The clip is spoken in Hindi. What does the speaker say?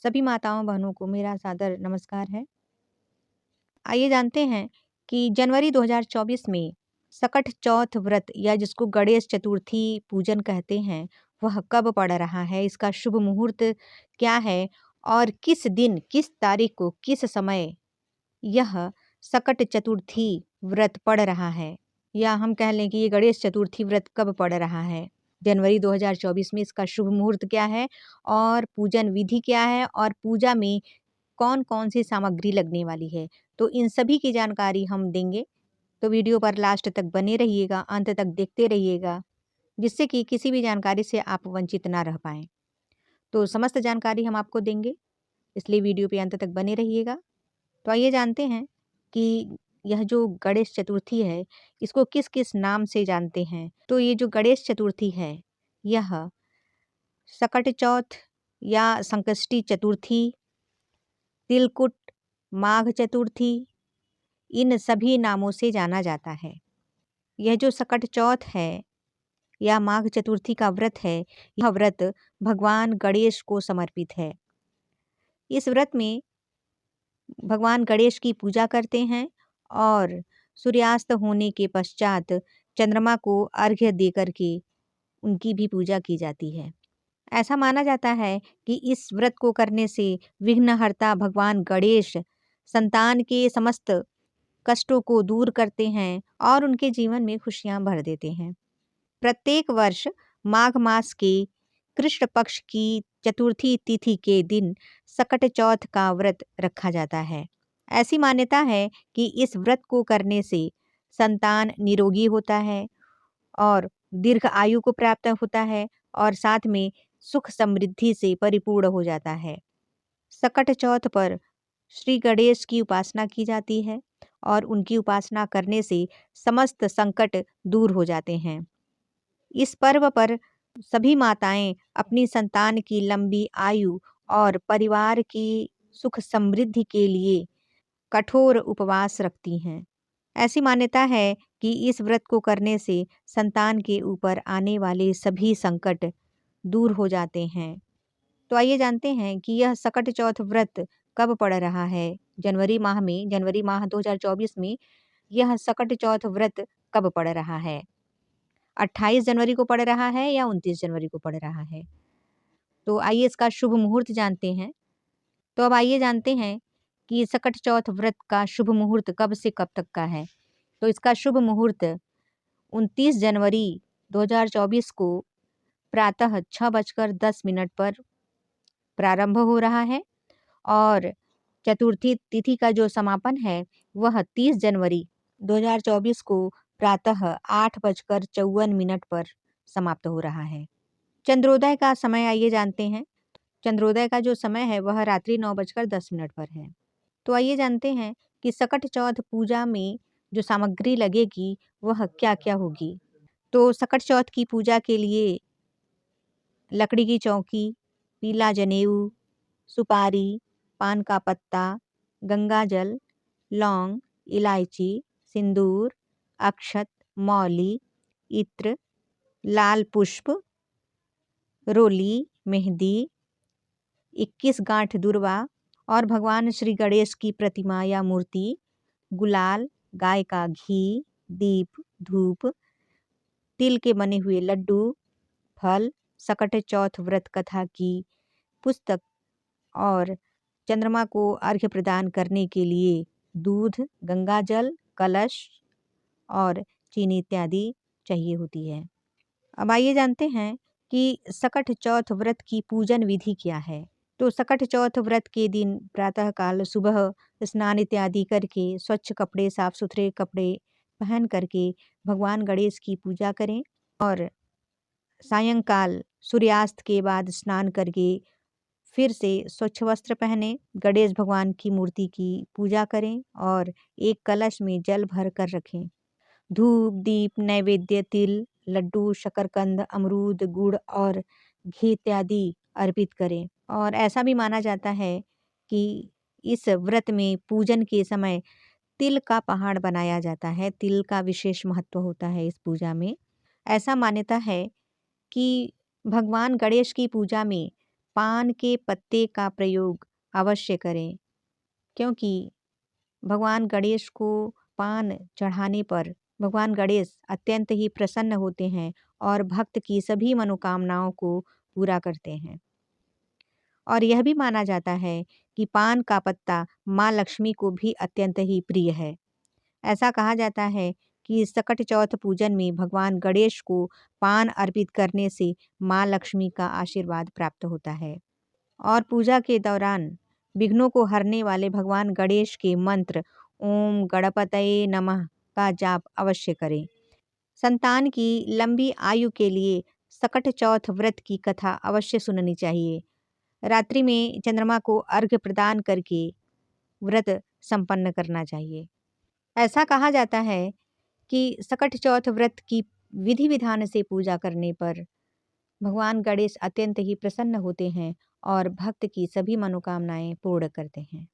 सभी माताओं बहनों को मेरा सादर नमस्कार है। आइए जानते हैं कि जनवरी 2024 में सकट चौथ व्रत या जिसको गणेश चतुर्थी पूजन कहते हैं, वह कब पड़ रहा है? इसका शुभ मुहूर्त क्या है? और किस दिन, किस तारीख को, किस समय यह सकट चतुर्थी व्रत पड़ रहा है? या हम कह लें कि ये गणेश चतुर्थी व्रत कब पड़ रहा है? जनवरी 2024 में इसका शुभ मुहूर्त क्या है? और पूजन विधि क्या है? और पूजा में कौन-कौन सी सामग्री लगने वाली है? तो इन सभी की जानकारी हम देंगे। तो वीडियो पर लास्ट तक बने रहिएगा, अंत तक देखते रहिएगा, जिससे कि किसी भी जानकारी से आप वंचित ना रह पाएँ। तो समस्त जानकारी हम आपको देंगे, इसलिए वीडियो पे अंत तक बने रहिएगा। तो आइए जानते हैं कि यह जो गणेश चतुर्थी है, इसको किस-किस नाम से जानते हैं? तो ये जो गणेश चतुर्थी है, यह सकट चौथ या संकष्टी चतुर्थी, तिलकुट, माघ चतुर्थी, इन सभी नामों से जाना जाता है। यह जो सकट चौथ है या माघ चतुर्थी का व्रत है, यह व्रत भगवान गणेश को समर्पित है। इस व्रत में भगवान गणेश की पूजा करते हैं और सूर्यास्त होने के पश्चात चंद्रमा को अर्घ्य देकर के उनकी भी पूजा की जाती है। ऐसा माना जाता है कि इस व्रत को करने से विघ्नहर्ता भगवान गणेश संतान के समस्त कष्टों को दूर करते हैं और उनके जीवन में खुशियां भर देते हैं। प्रत्येक वर्ष माघ मास के कृष्ण पक्ष की चतुर्थी तिथि के दिन सकट चौथ का व्रत रखा जाता है। ऐसी मान्यता है कि इस व्रत को करने से संतान निरोगी होता है और दीर्घ आयु को प्राप्त होता है और साथ में सुख समृद्धि से परिपूर्ण हो जाता है। सकट चौथ पर श्री गणेश की उपासना की जाती है और उनकी उपासना करने से समस्त संकट दूर हो जाते हैं। इस पर्व पर सभी माताएं अपनी संतान की लंबी आयु और परिवार की सुख समृद्धि के लिए कठोर उपवास रखती हैं। ऐसी मान्यता है कि इस व्रत को करने से संतान के ऊपर आने वाले सभी संकट दूर हो जाते हैं। तो आइए जानते हैं कि यह सकट चौथ व्रत कब पड़ रहा है? जनवरी माह 2024 में यह सकट चौथ व्रत कब पड़ रहा है? 28 जनवरी को पड़ रहा है या 29 जनवरी को पड़ रहा है? तो आइए इसका शुभ मुहूर्त जानते हैं। तो अब आइए जानते हैं कि सकट चौथ व्रत का शुभ मुहूर्त कब से कब तक का है। तो इसका शुभ मुहूर्त 29 जनवरी 2024 को प्रातः 6:10 पर प्रारंभ हो रहा है और चतुर्थी तिथि का जो समापन है वह 30 जनवरी 2024 को प्रातः 8:54 पर समाप्त हो रहा है। चंद्रोदय का समय आइए जानते हैं। चंद्रोदय का जो समय है वह रात्रि 9:10 पर है। तो आइए जानते हैं कि सकट चौथ पूजा में जो सामग्री लगेगी वह क्या-क्या होगी। तो सकट चौथ की पूजा के लिए लकड़ी की चौकी, पीला जनेऊ, सुपारी, पान का पत्ता, गंगा जल, लौंग, इलायची, सिंदूर, अक्षत, मौली, इत्र, लाल पुष्प, रोली, मेहंदी, 21 गांठ दूर्वा और भगवान श्री गणेश की प्रतिमा या मूर्ति, गुलाल, गाय का घी, दीप, धूप, तिल के बने हुए लड्डू, फल, सकट चौथ व्रत कथा की पुस्तक और चंद्रमा को अर्घ्य प्रदान करने के लिए दूध, गंगा जल, कलश और चीनी इत्यादि चाहिए होती है। अब आइए जानते हैं कि सकट चौथ व्रत की पूजन विधि क्या है। तो सकट चौथ व्रत के दिन प्रातःकाल सुबह स्नान इत्यादि करके स्वच्छ कपड़े, साफ सुथरे कपड़े पहन करके भगवान गणेश की पूजा करें और सायंकाल सूर्यास्त के बाद स्नान करके फिर से स्वच्छ वस्त्र पहने, गणेश भगवान की मूर्ति की पूजा करें और एक कलश में जल भर कर रखें। धूप, दीप, नैवेद्य, तिल, लड्डू, शकरकंद, अमरूद, गुड़ और घी इत्यादि अर्पित करें। और ऐसा भी माना जाता है कि इस व्रत में पूजन के समय तिल का पहाड़ बनाया जाता है। तिल का विशेष महत्व होता है इस पूजा में। ऐसा मान्यता है कि भगवान गणेश की पूजा में पान के पत्ते का प्रयोग अवश्य करें, क्योंकि भगवान गणेश को पान चढ़ाने पर भगवान गणेश अत्यंत ही प्रसन्न होते हैं और भक्त की सभी मनोकामनाओं को पूरा करते हैं। और यह भी माना जाता है कि पान का पत्ता माँ लक्ष्मी को भी अत्यंत ही प्रिय है। ऐसा कहा जाता है कि सकट चौथ पूजन में भगवान गणेश को पान अर्पित करने से माँ लक्ष्मी का आशीर्वाद प्राप्त होता है। और पूजा के दौरान विघ्नों को हरने वाले भगवान गणेश के मंत्र ओम गणपतये नमः का जाप अवश्य करें। संतान की लंबी आयु के लिए सकट चौथ व्रत की कथा अवश्य सुननी चाहिए। रात्रि में चंद्रमा को अर्घ्य प्रदान करके व्रत संपन्न करना चाहिए। ऐसा कहा जाता है कि सकट चौथ व्रत की विधि विधान से पूजा करने पर भगवान गणेश अत्यंत ही प्रसन्न होते हैं और भक्त की सभी मनोकामनाएं पूर्ण करते हैं।